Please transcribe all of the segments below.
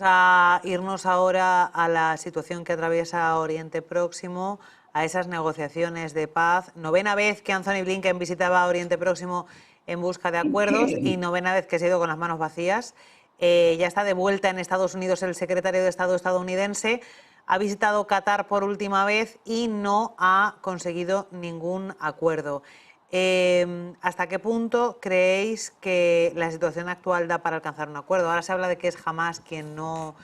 A irnos ahora a la situación que atraviesa Oriente Próximo, a esas negociaciones de paz. Novena vez que Anthony Blinken visitaba Oriente Próximo en busca de acuerdos y novena vez que se ha ido con las manos vacías. Ya está de vuelta en Estados Unidos el secretario de Estado estadounidense. Ha visitado Qatar por última vez y no ha conseguido ningún acuerdo. ¿Hasta qué punto creéis que la situación actual da para alcanzar un acuerdo? Ahora se habla de que es Hamás quien no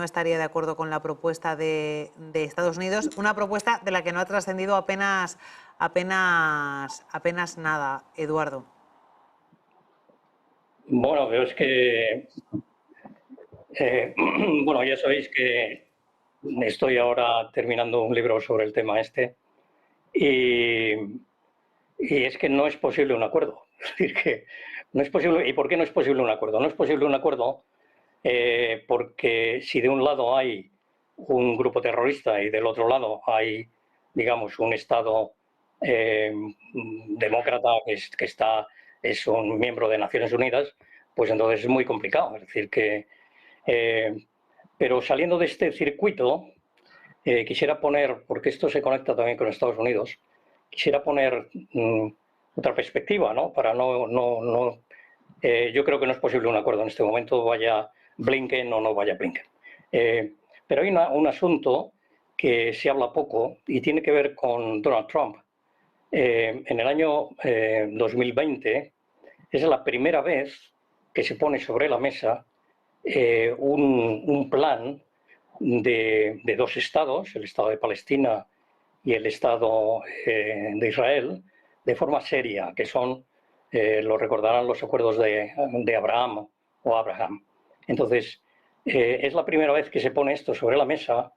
estaría de acuerdo con la propuesta de Estados Unidos, una propuesta de la que no ha trascendido apenas nada, Eduardo. Bueno, veo es que, bueno, ya sabéis que estoy ahora terminando un libro sobre el tema este y es que no es posible un acuerdo. Es decir, que no es posible. ¿Y por qué no es posible un acuerdo? No es posible un acuerdo porque si de un lado hay un grupo terrorista y del otro lado hay, digamos, un Estado demócrata es un miembro de Naciones Unidas, pues entonces es muy complicado. Es decir, que... pero saliendo de este circuito, quisiera poner, porque esto se conecta también con Estados Unidos, quisiera poner otra perspectiva, ¿no? Para yo creo que no es posible un acuerdo en este momento, vaya Blinken o no vaya Blinken. Pero hay un asunto que se habla poco y tiene que ver con Donald Trump. En el año 2020 es la primera vez que se pone sobre la mesa un plan de dos estados, el Estado de Palestina y el Estado de Israel, de forma seria, que son, lo recordarán los acuerdos de Abraham o Abraham. Entonces, es la primera vez que se pone esto sobre la mesa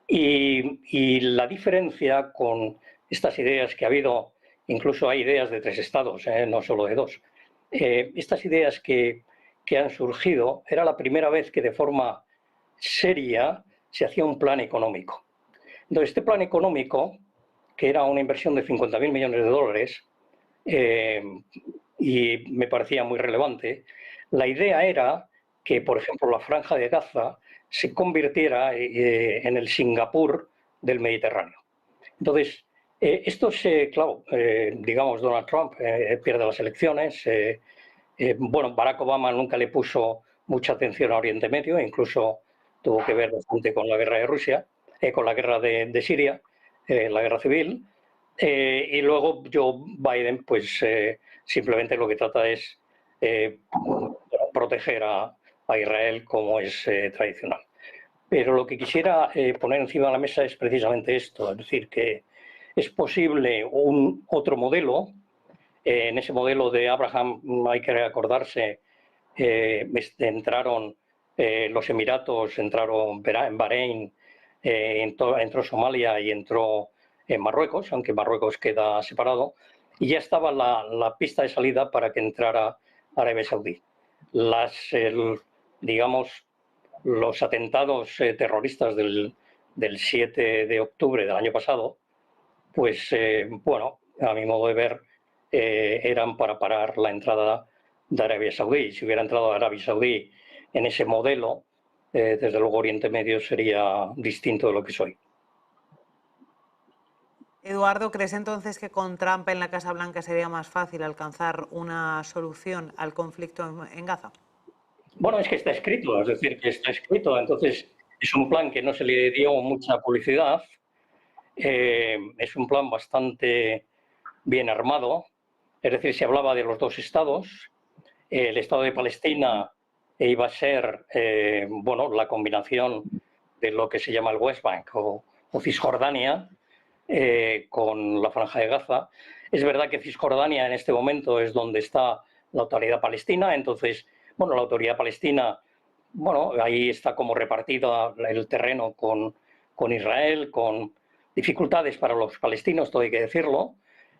y la diferencia con estas ideas que ha habido, incluso hay ideas de tres estados, no solo de dos, estas ideas que han surgido, era la primera vez que de forma seria se hacía un plan económico. Entonces, este plan económico, que era una inversión de 50.000 millones de dólares, y me parecía muy relevante, la idea era que, por ejemplo, la Franja de Gaza se convirtiera en el Singapur del Mediterráneo. Entonces, esto claro, digamos, Donald Trump pierde las elecciones. Bueno, Barack Obama nunca le puso mucha atención a Oriente Medio, incluso tuvo que ver bastante con la guerra de Rusia, con la guerra de Siria, la guerra civil. Y luego Joe Biden, pues simplemente lo que trata es proteger a Israel como es tradicional. Pero lo que quisiera poner encima de la mesa es precisamente esto, es decir, que es posible otro modelo. En ese modelo de Abraham hay que acordarse, entraron los Emiratos, entraron en Bahrein, entró Somalia y entró Marruecos, aunque Marruecos queda separado, y ya estaba la pista de salida para que entrara Arabia Saudí. Digamos, los atentados terroristas del 7 de octubre del año pasado, pues bueno, a mi modo de ver, eran para parar la entrada de Arabia Saudí. Si hubiera entrado Arabia Saudí en ese modelo, desde luego Oriente Medio sería distinto de lo que soy. Eduardo, ¿crees entonces que con Trump en la Casa Blanca sería más fácil alcanzar una solución al conflicto en Gaza? Bueno, es que está escrito, es decir, que está escrito. Entonces, es un plan que no se le dio mucha publicidad. Es un plan bastante bien armado. Es decir, se hablaba de los dos estados. El Estado de Palestina iba a ser, bueno, la combinación de lo que se llama el West Bank o Cisjordania con la Franja de Gaza. Es verdad que Cisjordania en este momento es donde está la Autoridad Palestina, entonces, bueno, la Autoridad Palestina, bueno, ahí está como repartida el terreno con Israel, con dificultades para los palestinos, todo hay que decirlo.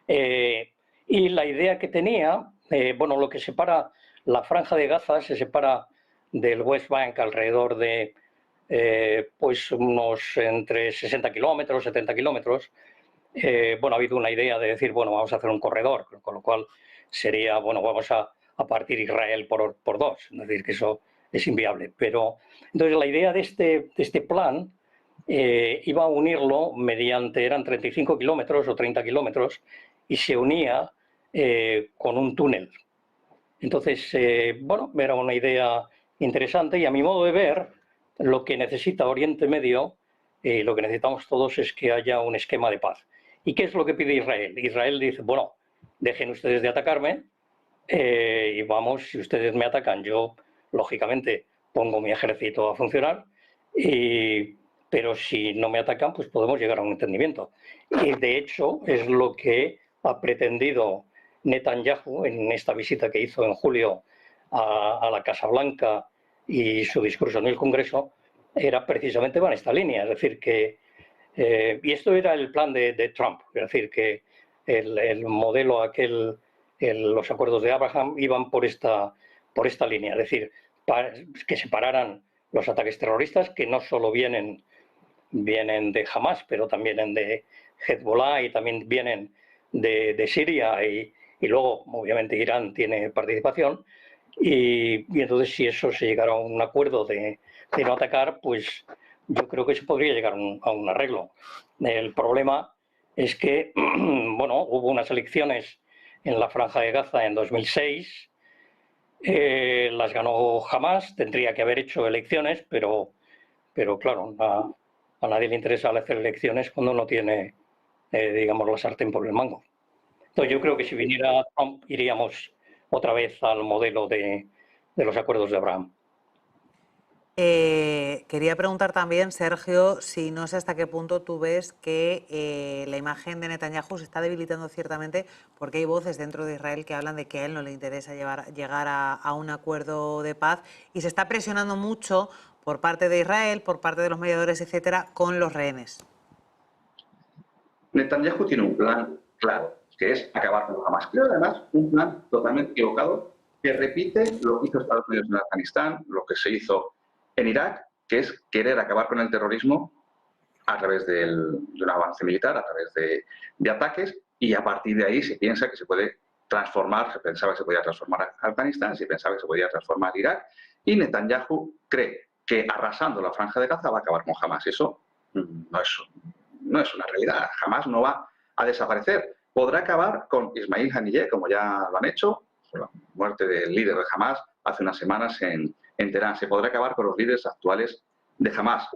Y la idea que tenía, bueno, lo que separa la Franja de Gaza se separa del West Bank alrededor de pues unos entre 60 kilómetros, 70 kilómetros. Bueno, ha habido una idea de decir, bueno, vamos a hacer un corredor, con lo cual sería, bueno, vamos a partir Israel por dos. Es decir, que eso es inviable. Pero entonces la idea de este plan iba a unirlo mediante, eran 35 kilómetros o 30 kilómetros, y se unía con un túnel. Entonces, bueno, era una idea interesante y a mi modo de ver, lo que necesita Oriente Medio, lo que necesitamos todos es que haya un esquema de paz. ¿Y qué es lo que pide Israel? Israel dice, bueno, dejen ustedes de atacarme y vamos, si ustedes me atacan, yo, lógicamente, pongo mi ejército a funcionar, pero si no me atacan, pues podemos llegar a un entendimiento. Y de hecho es lo que ha pretendido Netanyahu en esta visita que hizo en julio a la Casa Blanca y su discurso en el Congreso, era precisamente va en esta línea. Es decir, que y esto era el plan de Trump, es decir, que el modelo aquel, los acuerdos de Abraham iban por esta línea, es decir, que separaran los ataques terroristas, que no solo vienen de Hamas, pero también vienen de Hezbollah y también vienen de Siria y luego, obviamente, Irán tiene participación. Y entonces, si eso se llegara a un acuerdo de no atacar, pues yo creo que se podría llegar a un arreglo. El problema es que, bueno, hubo unas elecciones en la Franja de Gaza en 2006, las ganó Hamas, tendría que haber hecho elecciones, pero claro, a nadie le interesa hacer elecciones cuando no tiene, digamos, la sartén por el mango. Entonces yo creo que si viniera Trump iríamos otra vez al modelo de los acuerdos de Abraham. Quería preguntar también, Sergio, si no sé hasta qué punto tú ves que la imagen de Netanyahu se está debilitando ciertamente, porque hay voces dentro de Israel que hablan de que a él no le interesa llegar a un acuerdo de paz y se está presionando mucho por parte de Israel, por parte de los mediadores, etcétera, con los rehenes. Netanyahu tiene un plan claro, que es acabar con Hamas. Creo además un plan totalmente equivocado que repite lo que hizo Estados Unidos en Afganistán, lo que se hizo en Irak, que es querer acabar con el terrorismo a través de un avance militar, a través de ataques, y a partir de ahí se piensa que se puede transformar, se pensaba que se podía transformar Afganistán, se pensaba que se podía transformar Irak, y Netanyahu cree que arrasando la Franja de Gaza va a acabar con Hamas. Eso no es una realidad. Hamas no va a desaparecer. Podrá acabar con Ismail Haniyeh, como ya lo han hecho, por la muerte del líder de Hamas hace unas semanas en Teherán. Se podrá acabar con los líderes actuales de Hamas.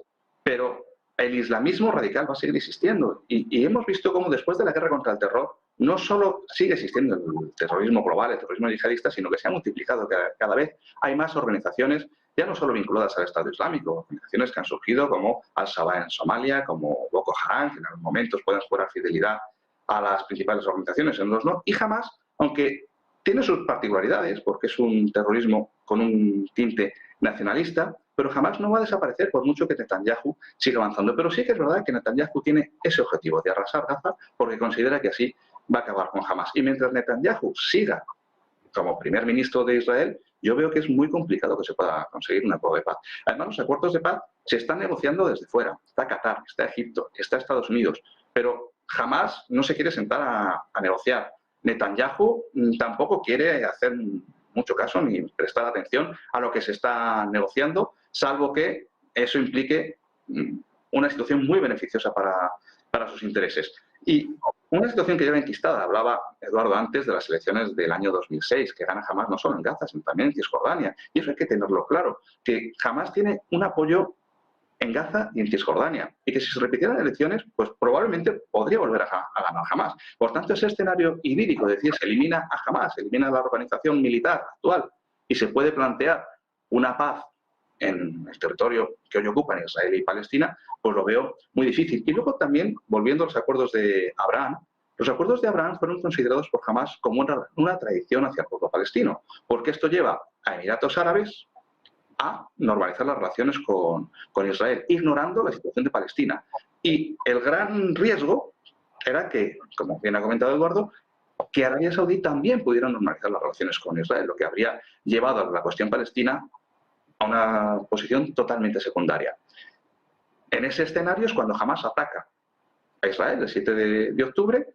Pero el islamismo radical va a seguir existiendo. Y hemos visto cómo después de la guerra contra el terror, no solo sigue existiendo el terrorismo global, el terrorismo yihadista, sino que se ha multiplicado. Cada vez hay más organizaciones, ya no solo vinculadas al Estado Islámico, organizaciones que han surgido como Al-Shabaab en Somalia, como Boko Haram, que en algunos momentos pueden jurar fidelidad a las principales organizaciones, en los no. Y Hamas, aunque tiene sus particularidades, porque es un terrorismo con un tinte nacionalista, pero Hamas no va a desaparecer por mucho que Netanyahu siga avanzando. Pero sí que es verdad que Netanyahu tiene ese objetivo de arrasar Gaza porque considera que así va a acabar con Hamas. Y mientras Netanyahu siga como primer ministro de Israel, yo veo que es muy complicado que se pueda conseguir un acuerdo de paz. Además, los acuerdos de paz se están negociando desde fuera. Está Qatar, está Egipto, está Estados Unidos, pero Hamas no se quiere sentar a negociar. Netanyahu tampoco quiere hacer mucho caso ni prestar atención a lo que se está negociando, salvo que eso implique una situación muy beneficiosa para sus intereses. Y una situación que lleva enquistada, hablaba Eduardo antes de las elecciones del año 2006, que gana Hamas no solo en Gaza, sino también en Cisjordania. Y eso hay que tenerlo claro, que Hamas tiene un apoyo en Gaza y en Cisjordania, y que si se repitieran elecciones, pues probablemente podría volver a ganar Hamas. Por tanto, ese escenario idílico, es decir, se elimina a Hamas, elimina a la organización militar actual, y se puede plantear una paz en el territorio que hoy ocupan Israel y Palestina, pues lo veo muy difícil. Y luego también, volviendo a los acuerdos de Abraham, los acuerdos de Abraham fueron considerados por Hamas como una traición hacia el pueblo palestino, porque esto lleva a Emiratos Árabes a normalizar las relaciones con Israel, ignorando la situación de Palestina. Y el gran riesgo era que, como bien ha comentado Eduardo, que Arabia Saudí también pudiera normalizar las relaciones con Israel, lo que habría llevado a la cuestión palestina a una posición totalmente secundaria. En ese escenario es cuando Hamas ataca a Israel el 7 de octubre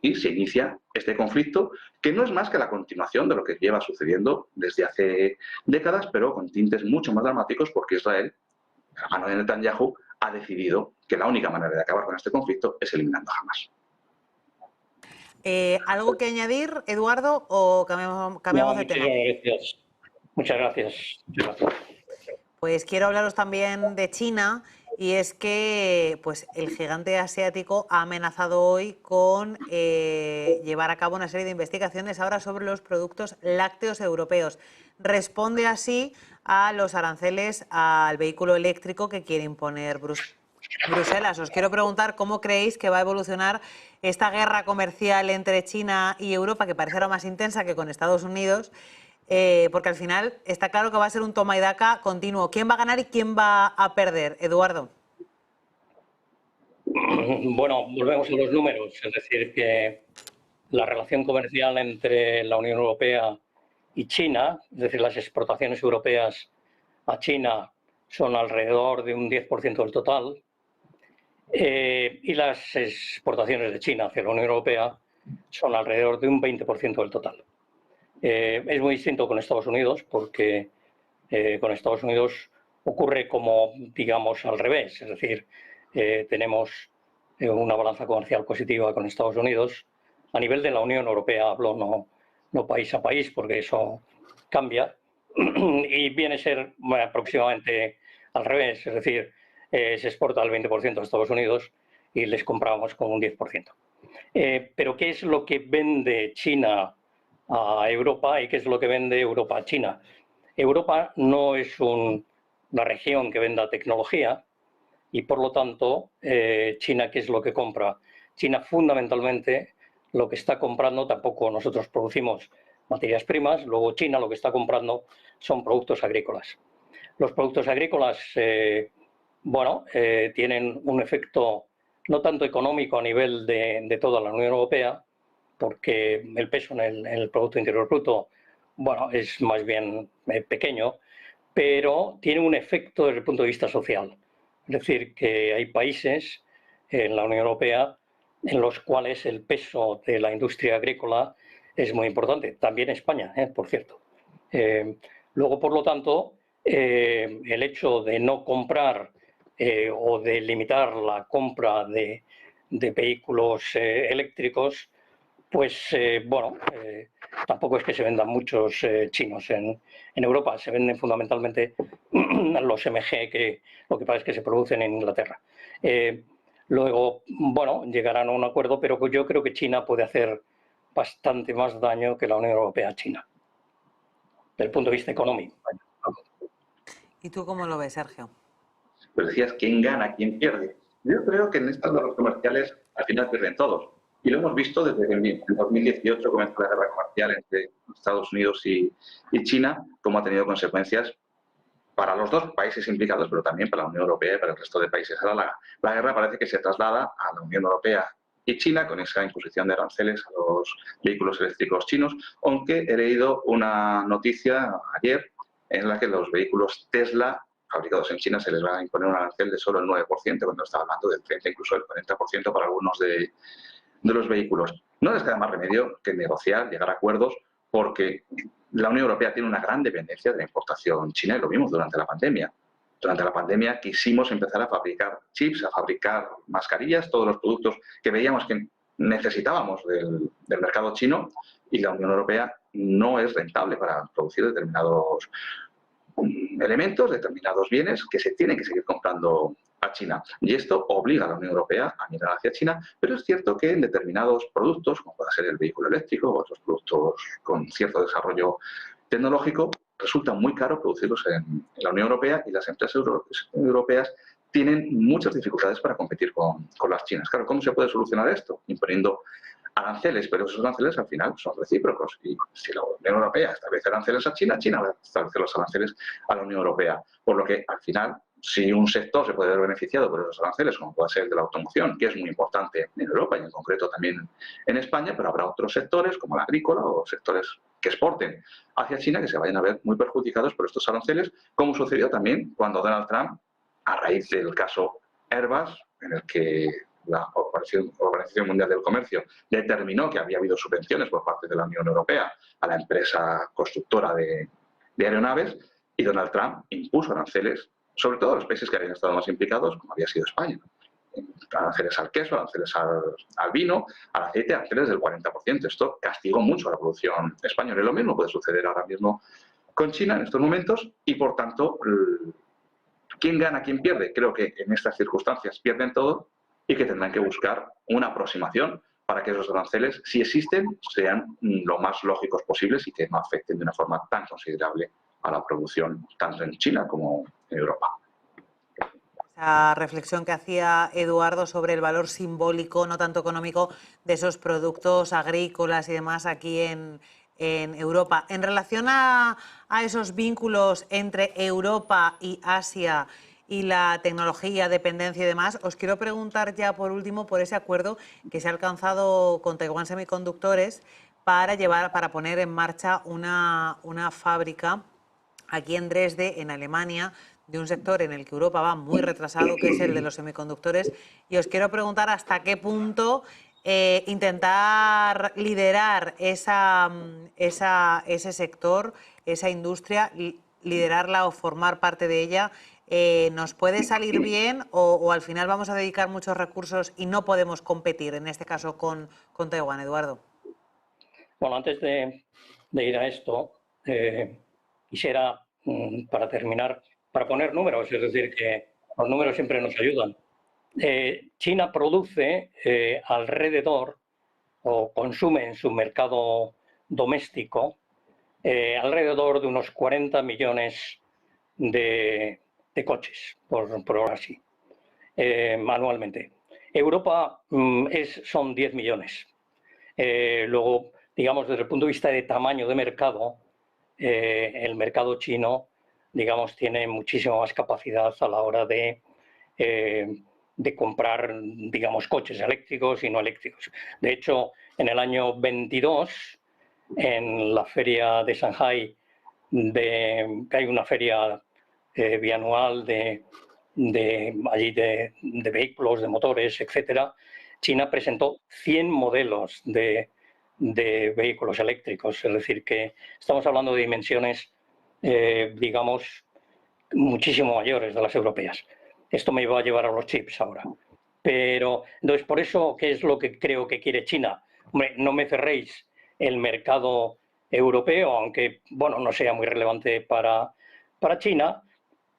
y se inicia este conflicto, que no es más que la continuación de lo que lleva sucediendo desde hace décadas, pero con tintes mucho más dramáticos, porque Israel, de la mano de Netanyahu, ha decidido que la única manera de acabar con este conflicto es eliminando a Hamas. ¿Algo que añadir, Eduardo, o cambiamos de tema? Muchas gracias. Pues quiero hablaros también de China, y es que pues, el gigante asiático ha amenazado hoy con llevar a cabo una serie de investigaciones ahora sobre los productos lácteos europeos. Responde así a los aranceles al vehículo eléctrico que quiere imponer Bruselas. Os quiero preguntar cómo creéis que va a evolucionar esta guerra comercial entre China y Europa, que parece ahora más intensa que con Estados Unidos, porque al final está claro que va a ser un toma y daca continuo. ¿Quién va a ganar y quién va a perder, Eduardo? Bueno, volvemos a los números, es decir, que la relación comercial entre la Unión Europea y China, es decir, las exportaciones europeas a China son alrededor de un 10% del total, y las exportaciones de China hacia la Unión Europea son alrededor de un 20% del total. Es muy distinto con Estados Unidos, porque con Estados Unidos ocurre como, digamos, al revés, es decir, tenemos una balanza comercial positiva con Estados Unidos. A nivel de la Unión Europea hablo, no país a país, porque eso cambia, y viene a ser aproximadamente al revés, es decir, se exporta el 20% a Estados Unidos y les compramos con un 10%. Pero ¿qué es lo que vende China a Europa y qué es lo que vende Europa a China? Europa no es una región que venda tecnología y, por lo tanto, China, ¿qué es lo que compra? China, fundamentalmente, lo que está comprando, tampoco nosotros producimos materias primas, luego China lo que está comprando son productos agrícolas. Los productos agrícolas, tienen un efecto no tanto económico a nivel de toda la Unión Europea, porque el peso en el Producto Interior Bruto, es más bien pequeño, pero tiene un efecto desde el punto de vista social. Es decir, que hay países en la Unión Europea en los cuales el peso de la industria agrícola es muy importante. También España, por cierto. Luego, por lo tanto, el hecho de no comprar o de limitar la compra de vehículos eléctricos, pues tampoco es que se vendan muchos chinos en Europa. Se venden fundamentalmente los MG, que lo que pasa es que se producen en Inglaterra. Luego, llegarán a un acuerdo, pero yo creo que China puede hacer bastante más daño que la Unión Europea a China, desde el punto de vista económico. ¿Y tú cómo lo ves, Sergio? Pero decías, ¿quién gana, quién pierde? Yo creo que en estas guerras comerciales al final pierden todos. Y lo hemos visto desde que en 2018 comenzó la guerra comercial entre Estados Unidos y China, cómo ha tenido consecuencias para los dos países implicados, pero también para la Unión Europea y para el resto de países. Ahora la guerra parece que se traslada a la Unión Europea y China con esa imposición de aranceles a los vehículos eléctricos chinos, aunque he leído una noticia ayer en la que los vehículos Tesla fabricados en China se les va a imponer un arancel de solo el 9%, cuando estaba hablando del 30%, incluso el 40% para algunos de los vehículos. No les queda más remedio que negociar, llegar a acuerdos, porque la Unión Europea tiene una gran dependencia de la importación china, y lo vimos durante la pandemia. Durante la pandemia quisimos empezar a fabricar chips, a fabricar mascarillas, todos los productos que veíamos que necesitábamos del mercado chino, y la Unión Europea no es rentable para producir determinados elementos, determinados bienes que se tienen que seguir comprando a China. Y esto obliga a la Unión Europea a mirar hacia China, pero es cierto que en determinados productos, como puede ser el vehículo eléctrico o otros productos con cierto desarrollo tecnológico, resulta muy caro producirlos en la Unión Europea, y las empresas europeas tienen muchas dificultades para competir con las chinas. Claro, ¿cómo se puede solucionar esto? Imponiendo aranceles, pero esos aranceles al final son recíprocos. Y si la Unión Europea establece aranceles a China, China va a establecer los aranceles a la Unión Europea. Por lo que al final, si un sector se puede ver beneficiado por esos aranceles, como puede ser el de la automoción, que es muy importante en Europa y en concreto también en España, pero habrá otros sectores como el agrícola o sectores que exporten hacia China que se vayan a ver muy perjudicados por estos aranceles, como sucedió también cuando Donald Trump, a raíz del caso Airbus, en el que la Organización Mundial del Comercio determinó que había habido subvenciones por parte de la Unión Europea a la empresa constructora de aeronaves, y Donald Trump impuso aranceles, sobre todo a los países que habían estado más implicados, como había sido España. Aranceles al queso, aranceles al vino, al aceite, aranceles del 40%. Esto castigó mucho a la producción española, y lo mismo puede suceder ahora mismo con China en estos momentos, y por tanto, ¿quién gana, quién pierde? Creo que en estas circunstancias pierden todo, y que tendrán que buscar una aproximación para que esos aranceles, si existen, sean lo más lógicos posibles y que no afecten de una forma tan considerable a la producción, tanto en China como en Europa. Esa reflexión que hacía Eduardo sobre el valor simbólico, no tanto económico, de esos productos agrícolas y demás aquí en Europa. En relación a esos vínculos entre Europa y Asia y la tecnología, dependencia y demás, os quiero preguntar ya por último por ese acuerdo que se ha alcanzado con Taiwan Semiconductores para poner en marcha una fábrica aquí en Dresde, en Alemania, de un sector en el que Europa va muy retrasado, que es el de los semiconductores. Y os quiero preguntar hasta qué punto intentar liderar ese sector, esa industria, liderarla o formar parte de ella, ¿nos puede salir bien o al final vamos a dedicar muchos recursos y no podemos competir, en este caso, con Taiwán, Eduardo? Bueno, antes de ir a esto, quisiera, para terminar, para poner números, es decir, que los números siempre nos ayudan. China produce alrededor, o consume en su mercado doméstico, alrededor de unos 40 millones de coches, por ahora sí, anualmente. Europa son 10 millones. Luego, digamos, desde el punto de vista de tamaño de mercado, el mercado chino, digamos, tiene muchísima más capacidad a la hora de comprar, digamos, coches eléctricos y no eléctricos. De hecho, en el año 22, en la feria de Shanghái, que hay una feria bianual de vehículos, de motores, etcétera, China presentó 100 modelos de vehículos eléctricos, es decir, que estamos hablando de dimensiones, digamos, muchísimo mayores de las europeas. Esto me va a llevar a los chips ahora. Pero, entonces, por eso, ¿qué es lo que creo que quiere China? Hombre, no me cerréis el mercado europeo, aunque, bueno, no sea muy relevante para China,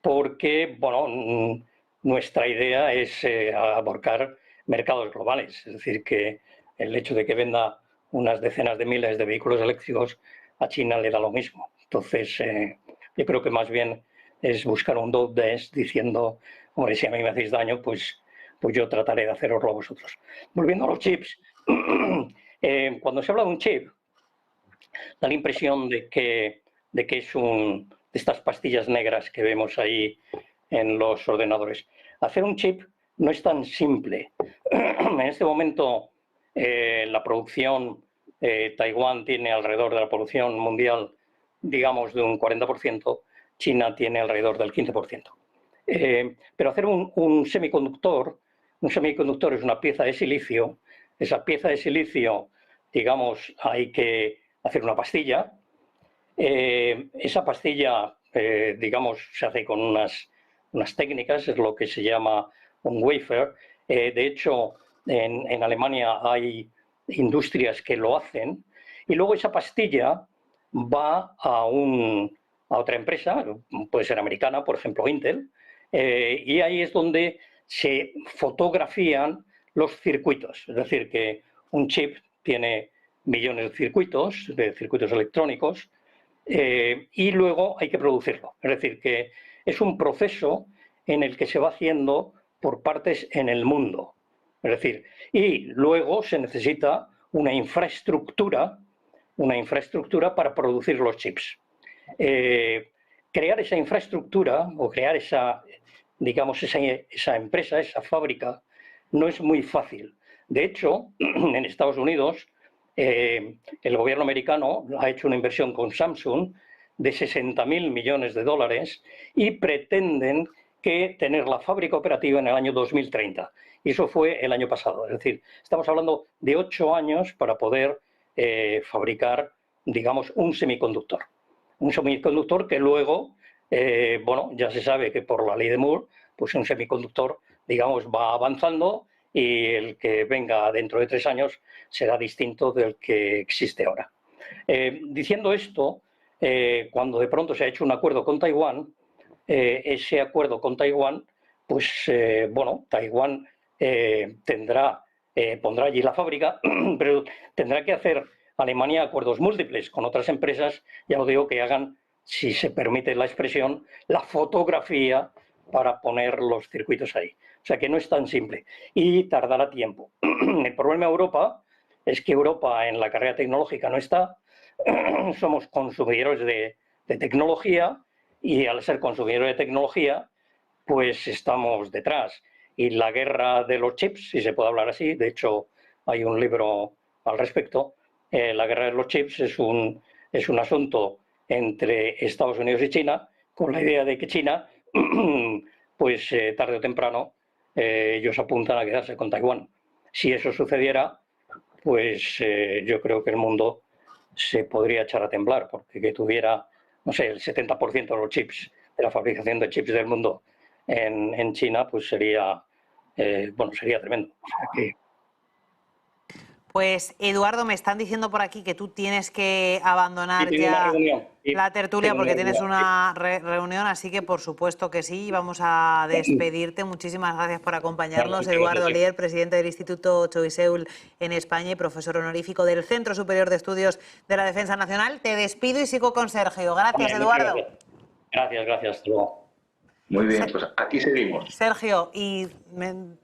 porque, bueno, nuestra idea es abarcar mercados globales. Es decir, que el hecho de que venda unas decenas de miles de vehículos eléctricos a China le da lo mismo. Entonces, yo creo que más bien es buscar un do des diciendo, hombre, si a mí me hacéis daño, pues yo trataré de haceroslo a vosotros. Volviendo a los chips, cuando se habla de un chip, da la impresión de que es de estas pastillas negras que vemos ahí en los ordenadores. Hacer un chip no es tan simple. En este momento, la producción, Taiwán tiene alrededor de la producción mundial, digamos, de un 40%, China tiene alrededor del 15%. Pero hacer un semiconductor es una pieza de silicio. Esa pieza de silicio, digamos, hay que hacer una pastilla. Esa pastilla, digamos, se hace con unas técnicas, es lo que se llama un wafer. De hecho, en Alemania hay industrias que lo hacen, y luego esa pastilla va a otra empresa, puede ser americana, por ejemplo Intel, y ahí es donde se fotografían los circuitos. Es decir, que un chip tiene millones de circuitos electrónicos, y luego hay que producirlo. Es decir, que es un proceso en el que se va haciendo por partes en el mundo. Es decir, y luego se necesita una infraestructura para producir los chips. Crear esa infraestructura o crear esa empresa, esa fábrica, no es muy fácil. De hecho, en Estados Unidos, el gobierno americano ha hecho una inversión con Samsung de 60.000 millones de dólares y pretenden que tener la fábrica operativa en el año 2030. Y eso fue el año pasado. Es decir, estamos hablando de 8 años para poder fabricar, digamos, un semiconductor. Un semiconductor que luego, bueno, ya se sabe que por la ley de Moore, pues un semiconductor, digamos, va avanzando y el que venga dentro de 3 años será distinto del que existe ahora. Diciendo esto, cuando de pronto se ha hecho un acuerdo con Taiwán, ese acuerdo con Taiwán, pues bueno, Taiwán pondrá allí la fábrica, pero tendrá que hacer Alemania acuerdos múltiples con otras empresas, ya os digo, que hagan, si se permite la expresión, la fotografía para poner los circuitos ahí. O sea que no es tan simple y tardará tiempo. El problema de Europa es que Europa en la carrera tecnológica no está, somos consumidores de tecnología y al ser consumidores de tecnología, pues estamos detrás. Y la guerra de los chips, si se puede hablar así, de hecho hay un libro al respecto, la guerra de los chips es un asunto entre Estados Unidos y China, con la idea de que China, pues tarde o temprano, ellos apuntan a quedarse con Taiwán. Si eso sucediera, pues yo creo que el mundo se podría echar a temblar, porque que tuviera, no sé, el 70% de los chips, de la fabricación de chips del mundo en China, pues sería, bueno, sería tremendo. O sea que... Pues Eduardo, me están diciendo por aquí que tú tienes que abandonar ya la tertulia porque tienes una reunión, así que por supuesto que sí, vamos a despedirte. Muchísimas gracias por acompañarnos. Eduardo Lier, presidente del Instituto Choiseul en España y profesor honorífico del Centro Superior de Estudios de la Defensa Nacional. Te despido y sigo con Sergio. Gracias, Eduardo. Gracias. Hasta luego. Muy bien, pues aquí seguimos. Sergio, y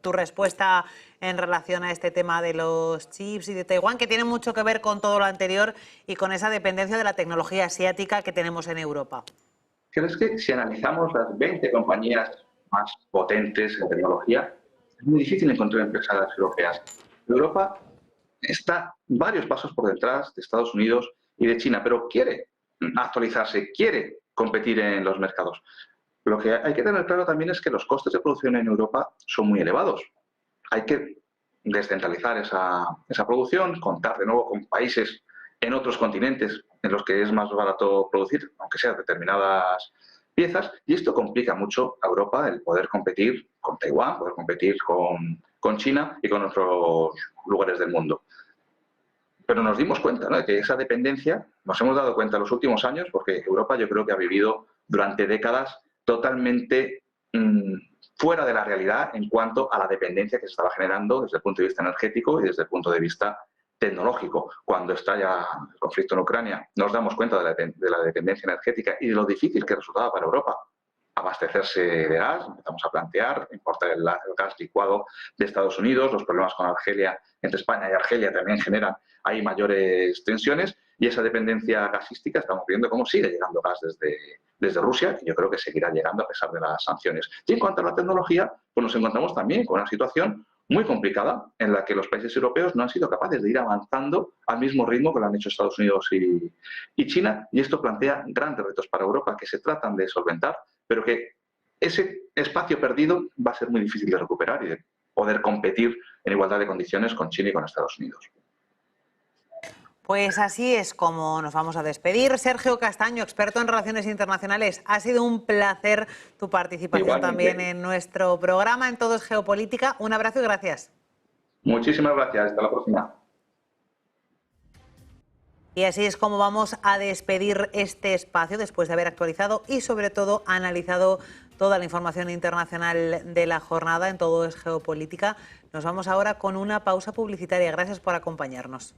tu respuesta en relación a este tema de los chips y de Taiwán, que tiene mucho que ver con todo lo anterior y con esa dependencia de la tecnología asiática que tenemos en Europa. ¿Crees que si analizamos las 20 compañías más potentes en tecnología, es muy difícil encontrar empresas europeas? Europa está varios pasos por detrás de Estados Unidos y de China, pero quiere actualizarse, quiere competir en los mercados. Lo que hay que tener claro también es que los costes de producción en Europa son muy elevados. Hay que descentralizar esa producción, contar de nuevo con países en otros continentes en los que es más barato producir, aunque sean determinadas piezas, y esto complica mucho a Europa el poder competir con Taiwán, poder competir con China y con otros lugares del mundo. Pero nos dimos cuenta, ¿no?, de que esa dependencia, nos hemos dado cuenta en los últimos años, porque Europa yo creo que ha vivido durante décadas totalmente fuera de la realidad en cuanto a la dependencia que se estaba generando desde el punto de vista energético y desde el punto de vista tecnológico. Cuando estalla el conflicto en Ucrania, nos damos cuenta de la dependencia energética y de lo difícil que resultaba para Europa abastecerse de gas. Empezamos a plantear importar el gas licuado de Estados Unidos. Los problemas con Argelia, entre España y Argelia, también generan ahí mayores tensiones, y esa dependencia gasística estamos viendo cómo sigue llegando gas desde Rusia, y yo creo que seguirá llegando a pesar de las sanciones. Y en cuanto a la tecnología, pues nos encontramos también con una situación muy complicada en la que los países europeos no han sido capaces de ir avanzando al mismo ritmo que lo han hecho Estados Unidos y China, y esto plantea grandes retos para Europa que se tratan de solventar, pero que ese espacio perdido va a ser muy difícil de recuperar y de poder competir en igualdad de condiciones con China y con Estados Unidos. Pues así es como nos vamos a despedir. Sergio Castaño, experto en relaciones internacionales, ha sido un placer tu participación también en nuestro programa En Todo es Geopolítica. Un abrazo y gracias. Muchísimas gracias. Hasta la próxima. Y así es como vamos a despedir este espacio después de haber actualizado y sobre todo analizado toda la información internacional de la jornada En Todo es Geopolítica. Nos vamos ahora con una pausa publicitaria. Gracias por acompañarnos.